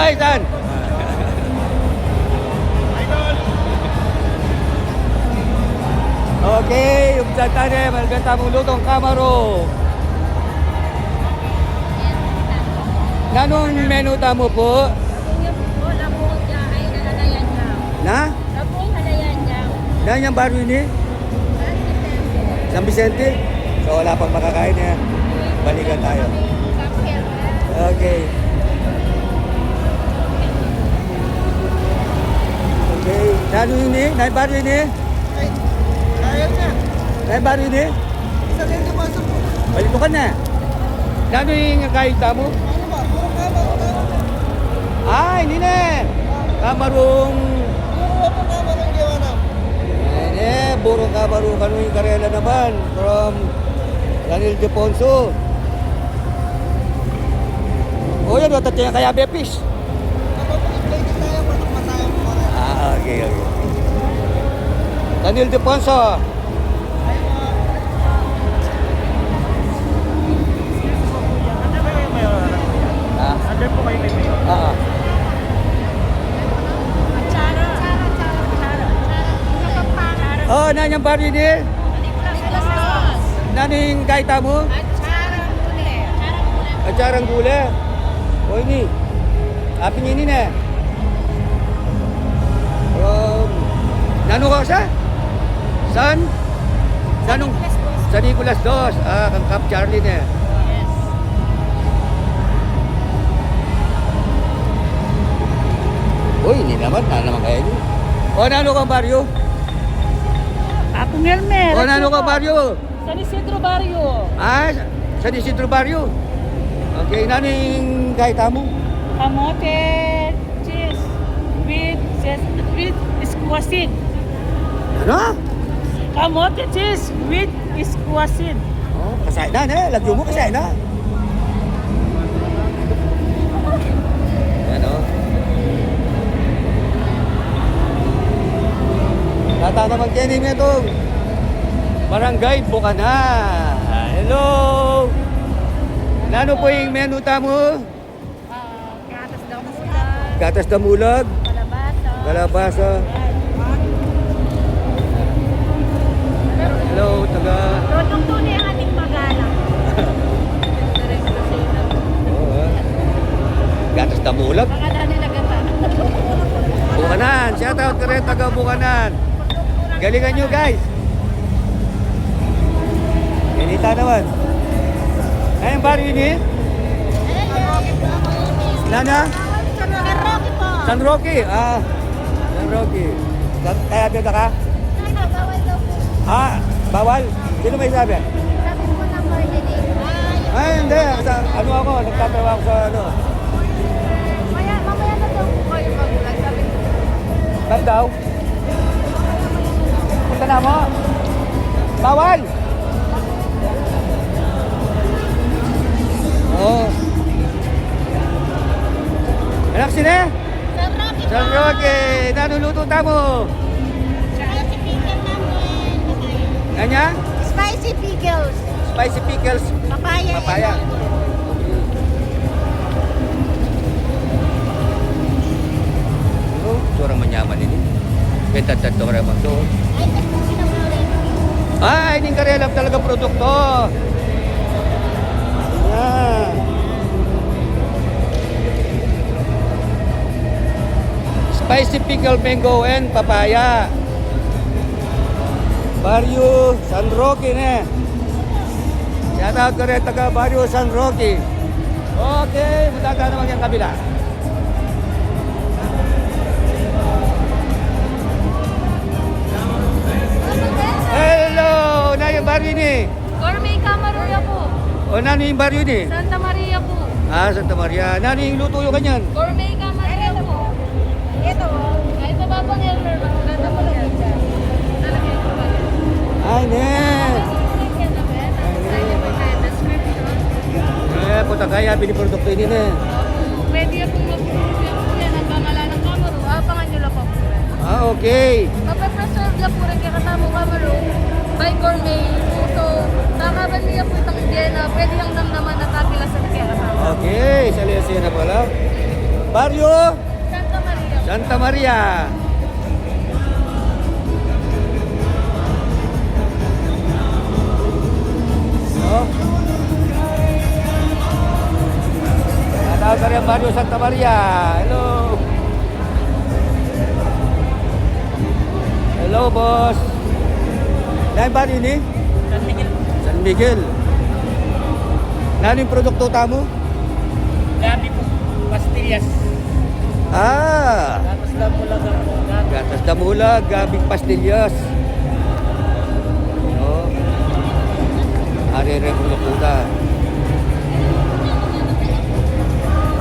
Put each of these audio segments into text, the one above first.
Ay, saan? Okay, umpisan tayo. Malaganta mong lutong kamaro. Nanong menu tamo po? Na? Nan yung baro ini? San Vicente? So wala pang makakain yan. Balikan tayo. Okay. Okay. Nano ini? Nan baro ini? Nan baro ini? Balik mo ka na. Nano yung kain tamo? Ah, hindi na. Kamarong... Ini, burong kamarong kanuing karela naman. From Daniel Deponso. Oh, yan. Watat niya kaya bepis. Ah, okay. Daniel Deponso. Under po kayo may mayo. Oh, nanyang bari ni? Naning kaita mo? Acarang gule. Oh, ini. Aping ini na. Nano ka sa? San? Sanong? San Nicolas Dos. Ah, kang Cap Charlie na. Uy, hindi naman. Naman kaya ini. O, nano kang baryo? Ako Melmer. O, nano kang baryo? San Isidro Barrio. Ah, San Isidro Barrio. Okay, nano yung kahita mo? Kamote, cheese, with squasid. Ano? Kamote, cheese, with squasid. Oh, kasay na, ne? Lagyo mo, kasay na. Ano? Tata naman kening itong Barangay Bukana. Hello! Nano po yung menu tamo? Gatas daw mulag. Gatas damulag, Kalabasa. kalabasa. Hello, taga... Lotong tunay ang ating Magalang. Oh, gatas damulag. Baka dali nagata. Bukanan, shout out ka rin taga Bukanan. Galingan nyo guys. Inita naman. Ayun bari ini? Nana? San Roque. Ah, San Roque. Kaya biyota ka? Ah, bawal? Sino may sabi? Ay, hindi. Ano ako? Nagtatawa ako sa ano. Mamaya na daw po kayo mag-vlog. Sabi ko. Ba't daw? Punta na mo. Bawal! Oo. Anak sila? San Roque. Nanuluto tamo. Kanya? Spicy pickles. Spicy pickles. Papaya. Papaya. Oh, surang manyaman ini. Benta-benta orang bang doon. Ah, ini karelap talaga produkto. Yan. Spicy pickle mango and papaya. Barrio San Roque na. Shout out ka rin taga Barrio San Roque. Okay, matata naman yung kabila. Hello! Na yung barrio ni? Gourmet Camaruya po. O nano yung barrio ni? Santa Maria po. Ah, Santa Maria. Nano yung luto yung kanyan? Gourmet Camaruya po. Ito. Kahit mababang error, maganda po yan. Talaga ito ba? Ay, ne. Eh, puta kaya, piniprodukto ini ne. Pwede akong mag-produce po yan. Ang pangala ng Camaru. Abangan nyo lang po. Ah, okay. Mapapreserve lang po rin kaya katamo Camaru by gourmet. So, nakaban niya po itang idea na pwede yung namnaman na tapila sa kaya katamo. Okay, sali-sali na pala. Barrio Santa Maria. Santa Maria. Oh. Shoutout sa Barrio Santa Maria. Hello. Hello, boss. Lain ba ini? San Miguel. San Miguel. Nano yung produkto tamo? Gabi po. Pastillas. Ah, Tapos lang po lang ang gabi. gatas damulag, gabing pastillas. Oh. Ari rin produkto ta.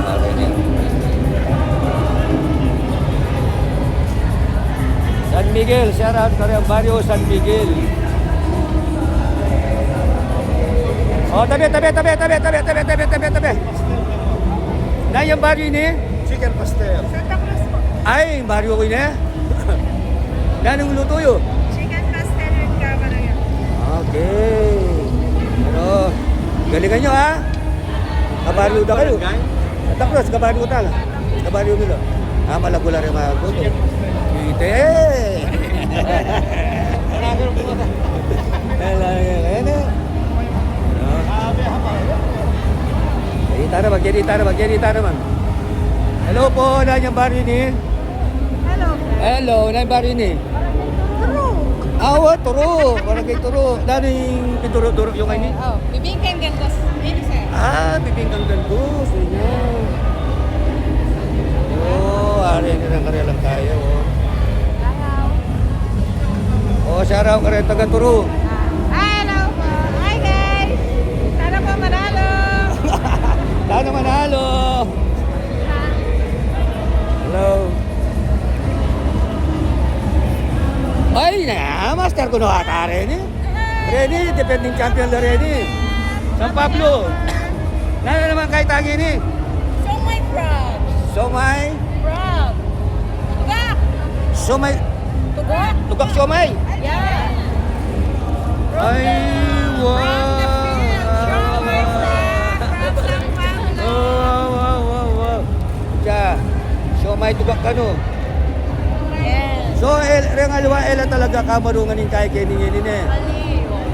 Ari rin. San Miguel, shout out ka rin, Barrio San Miguel. Oh, tabi. Na yung barrio ni? Chicken pastel. Santa Cruz po. Ay, barrio ko ini. Nanong luto yun? Chicken pastel with camaraya. Okay. Pero, galingan nyo ha. Kabaryo na kayo. Santa Cruz, kabaryo tal. Kabaryo nila. Ah, malagula rin mga luto. Ite. Jadi tara man. Hello po, na yung baryo ni? Hello. Hello, na yung baryo ni? Turo. Awa, turo. Barangay turo. Dano yung pituro-turo yung kayo ni? Oh, bibingkan gantos. Ini sir. Ah, bibingkang gantus. Ayan. Oh, ari na lang tayo. Oh, shoutout ka rin, taga turo. Hello po. Hi guys. Sana po manalo. Sana manalo. Hello. Ay, master ko na ata rin eh. Ready, defending champion na ready. San Pablo. Nana naman kahit tangi ni. So my frog. Somay. Frog. Tugak. Somay. Tugak. Tugak somay. Yeah. Ay, wow. Wow. Siya. Somay tugak ka no. Yes. So, rin aliwa talaga kamarungan yung kaya kiningin eh.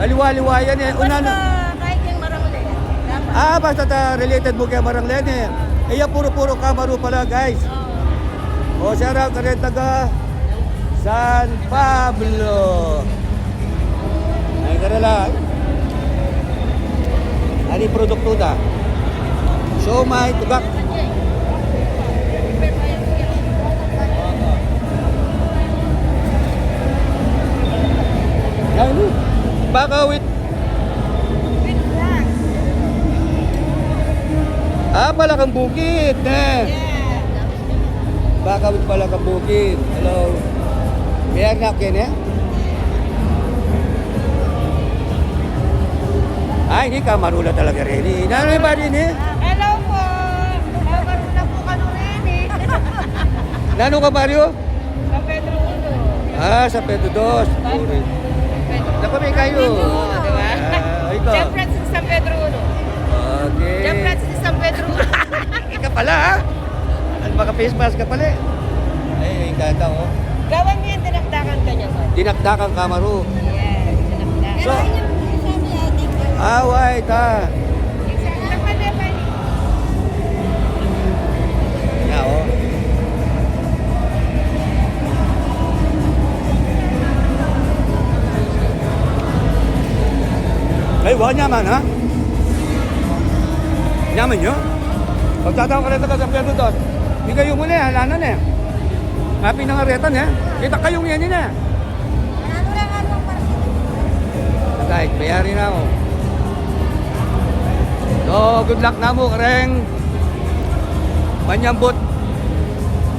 Aliwa yan eh. Una na. Kahit yung maramuli. Dapat. Ah, basta related mo kay Maranglen eh. Kaya puro kamaru pala guys. O, shout out ka rin taga San Pablo. Ay, karala. Ano yung produkto ta? Siomay, tugak. Yan, baka with Palakang Bukid. Baka with Palakang Bukid. Hello. Biar napkin eh. Ay, hindi ka marula talaga rin eh. Nanoy ba din eh? Hello po. Maruna po ka rin eh. Nano ka baryo? Sa Pedro Uno. Ah, sa Pedro Dos. Sorry. Naku, may kayo. Diba? Ito. Jump Francis San Pedro Uno. Okay. Jump Francis San Pedro Uno. Ika pala ha? Ano baka face mask ka pala eh? Ay, kata oh. Gawan niya yung dinakdakan ka niya, sir. Dinakdakang kamaru. Yes, dinakdakan. So, away ta. Ya oh. Ay, wah nyaman ha? Nyaman nyo? Pagtatawag ka rin taga sa Pedro Dos. Hindi kayo muli ha, lanan eh. Happy na nga retan eh. Kita kayong yan yun eh. Kahit, mayari na ako. So, good luck na mo, kareng. Manyambot.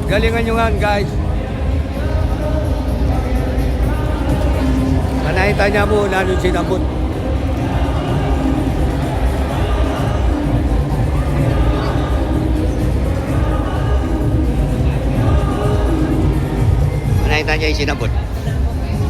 Galingan nyo nga, guys. Manahita niya mo, nanon sinambot. Manahita niya yung sinambot.